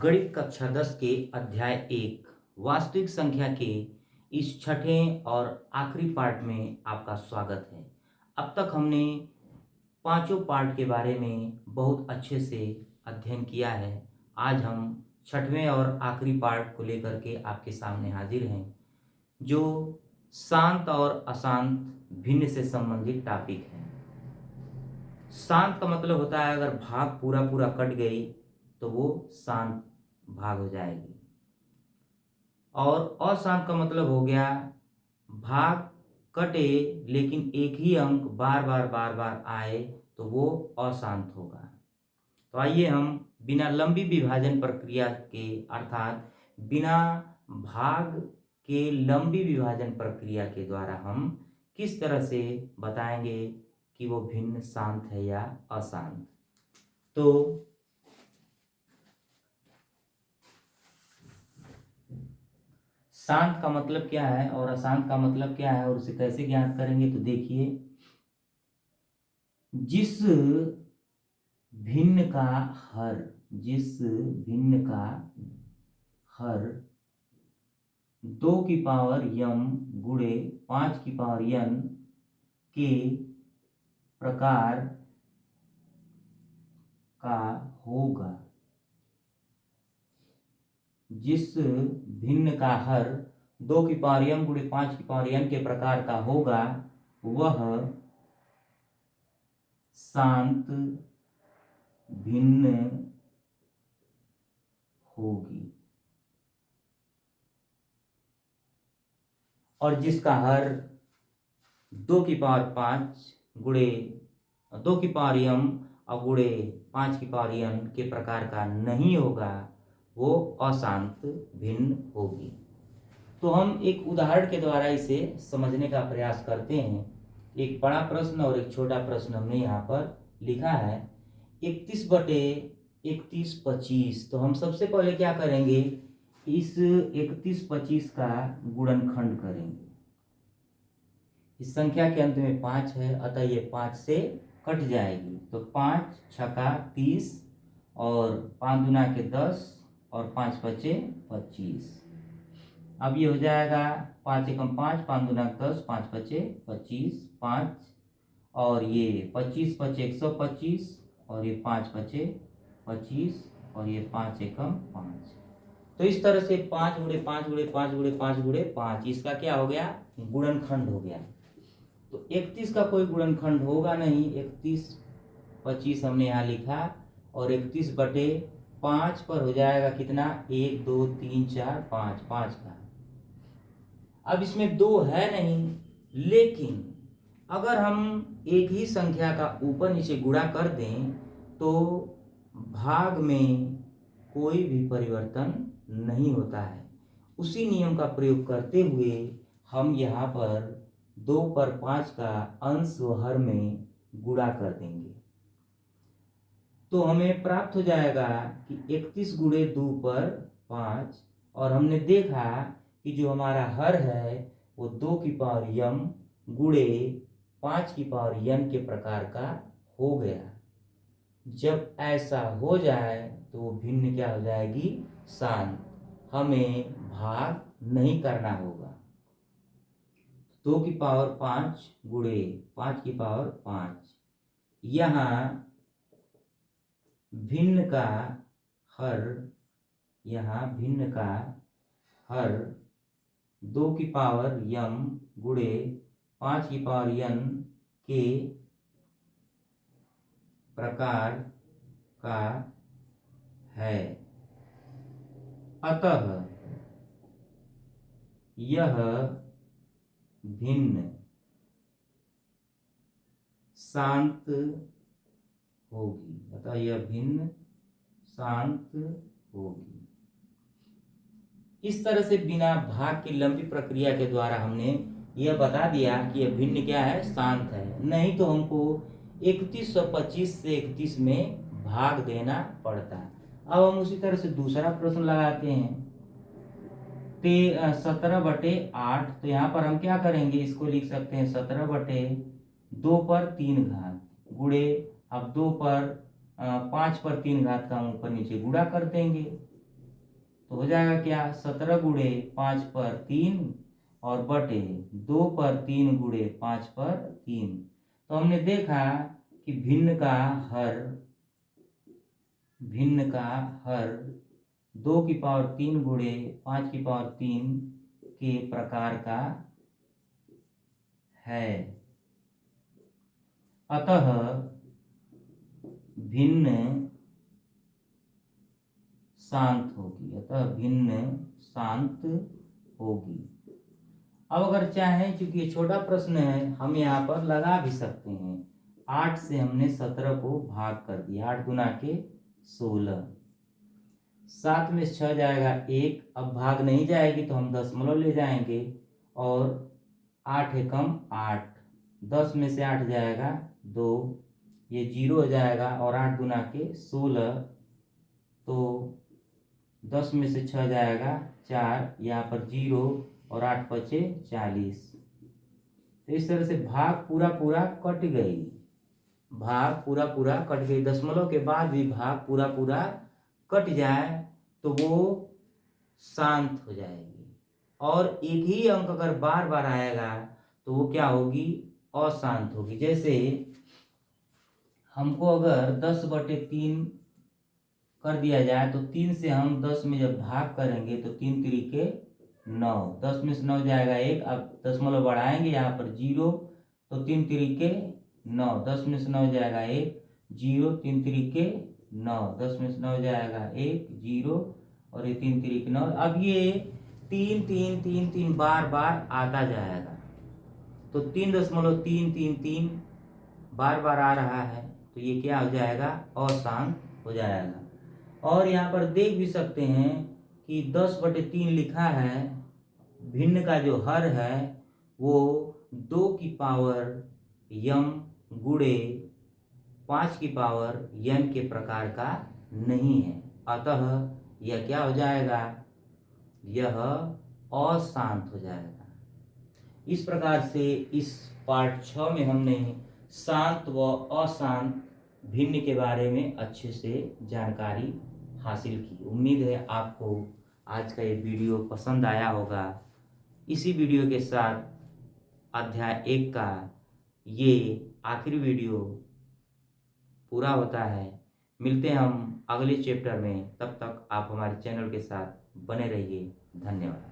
गणित कक्षा 10 के अध्याय 1 वास्तविक संख्या के इस छठें और आखिरी पार्ट में आपका स्वागत है। अब तक हमने पांचों पार्ट के बारे में बहुत अच्छे से अध्ययन किया है। आज हम छठवें और आखिरी पार्ट को लेकर के आपके सामने हाजिर हैं, जो शांत और अशांत भिन्न से संबंधित टॉपिक है। शांत का मतलब होता है अगर भाग पूरा पूरा कट गई तो वो शांत भाग हो जाएगी, और अशांत का मतलब हो गया भाग कटे लेकिन एक ही अंक बार बार आए तो वो अशांत होगा। तो आइए हम बिना लंबी विभाजन प्रक्रिया के अर्थात बिना भाग के लंबी विभाजन प्रक्रिया के द्वारा हम किस तरह से बताएंगे कि वो भिन्न शांत है या अशांत। तो शांत का मतलब क्या है और अशांत का मतलब क्या है और उसे कैसे ज्ञात करेंगे, तो देखिए, जिस भिन्न का हर 2 की पावर यम गुणे 5 की पावर n के प्रकार का होगा, जिस भिन्न का हर 2 की पावर m गुणे 5 की पावर n के प्रकार का होगा वह शांत भिन्न होगी, और जिसका हर 2 की पावर 5 गुणे 2 की पावर m और गुणे 5 की पावर n के प्रकार का नहीं होगा वो अशांत भिन्न होगी। तो हम एक उदाहरण के द्वारा इसे समझने का प्रयास करते हैं। एक बड़ा प्रश्न और एक छोटा प्रश्न हमने यहाँ पर लिखा है 31/31 तो हम सबसे पहले क्या करेंगे, इस 31/25 का गुणनखंड करेंगे। इस संख्या के अंत में 5 है, अतः ये 5 से कट जाएगी, तो 5 छक्का 30 और 5 दूना के 10 और 5 बचे 25। अब ये हो जाएगा 5 एकम 5, 5 दूना 10, 5 बचे 25, 5 और ये 25 बचे 125 और ये 5 बचे 25 और ये 5 एकम 5। तो इस तरह से 5 गुणे 5 गुणे 5 गुणे 5 गुणे 5 इसका क्या हो गया, गुणनखंड हो गया। तो 31 का कोई गुणनखंड होगा नहीं, 31/25 हमने यहाँ लिखा, और 31/5 पर हो जाएगा कितना, 1 2 3 4 5 5 का। अब इसमें 2 है नहीं, लेकिन अगर हम एक ही संख्या का ऊपर नीचे गुणा कर दें तो भाग में कोई भी परिवर्तन नहीं होता है। उसी नियम का प्रयोग करते हुए हम यहाँ पर 2 पर 5 का अंश व हर में गुणा कर देंगे, तो हमें प्राप्त हो जाएगा कि 31 गुणे 2 पर 5, और हमने देखा कि जो हमारा हर है वो 2 की पावर m गुणे 5 की पावर n के प्रकार का हो गया। जब ऐसा हो जाए तो वो भिन्न क्या हो जाएगी, शांत। हमें भाग नहीं करना होगा। 2 की पावर 5 गुणे 5 की पावर 5, यहाँ भिन्न का हर 2 की पावर m गुणे 5 की पावर n के प्रकार का है, अतः यह भिन्न शांत होगी, इस तरह से बिना भाग की लंबी प्रक्रिया के द्वारा हमने यह बता दिया कि यह भिन्न क्या है, शांत है। नहीं तो हमको 31/25 से 31 में भाग देना पड़ता है। अब हम उसी तरह से दूसरा प्रश्न लगाते हैं, 17/8। तो यहाँ पर हम क्या करेंगे, इसको लिख सकते हैं 17/2 पर 3 घात गुणे, अब 2 पर 5 पर 3 घात का हम ऊपर नीचे गुणा कर देंगे, तो हो जाएगा क्या, 17 गुणे 5 पर 3 और बटे 2 पर 3 गुणे 5 पर 3। तो हमने देखा कि भिन्न का हर 2 की पावर 3 गुणे 5 की पावर 3 के प्रकार का है। अतः भिन्न शांत होगी। अब अगर चाहें, चूंकि ये छोटा प्रश्न है, हम यहाँ पर लगा भी सकते हैं। 8 से हमने 17 को भाग कर दिया, 8 गुना के 16, 7 में 6 जाएगा 1, अब भाग नहीं जाएगी तो हम दशमलव ले जाएंगे, और 8 एकम 8, 10 में से 8 जाएगा 2, ये 0 हो जाएगा, और 8 गुना के 16, तो 10 में से 6 जाएगा 4, यहाँ पर 0 और 8 बचे 40। तो इस तरह से भाग पूरा पूरा कट गई, दशमलव के बाद भी भाग पूरा पूरा कट जाए तो वो शांत हो जाएगी। और एक ही अंक अगर बार बार आएगा तो वो क्या होगी, अशांत होगी। जैसे हमको अगर 10/3 कर दिया जाए तो 3 से हम 10 में जब भाग करेंगे तो 3 तिरिके 9, 10 में से 9 जाएगा 1, अब दशमलव बढ़ाएंगे यहाँ पर 0, तो 3 तिरिके 9, 10 में से 9 जाएगा 1, 0, 3 तिरिके 9, 10 में से 9 जाएगा 1, 0, और ये 3 तिरिके 9। अब ये 3 3 3 3 बार बार आता जाएगा, तो 3.333 बार बार आ रहा है, तो ये क्या हो जाएगा, अशांत हो जाएगा। और यहाँ पर देख भी सकते हैं कि 10/3 लिखा है, भिन्न का जो हर है वो 2 की पावर m गुणे 5 की पावर n के प्रकार का नहीं है। अतः यह क्या हो जाएगा, यह अशांत हो जाएगा। इस प्रकार से इस पार्ट 6 में हमने शांत व अशांत भिन्न के बारे में अच्छे से जानकारी हासिल की। उम्मीद है आपको आज का ये वीडियो पसंद आया होगा। इसी वीडियो के साथ अध्याय 1 का ये आखिरी वीडियो पूरा होता है। मिलते हैं हम अगले चैप्टर में, तब तक आप हमारे चैनल के साथ बने रहिए। धन्यवाद।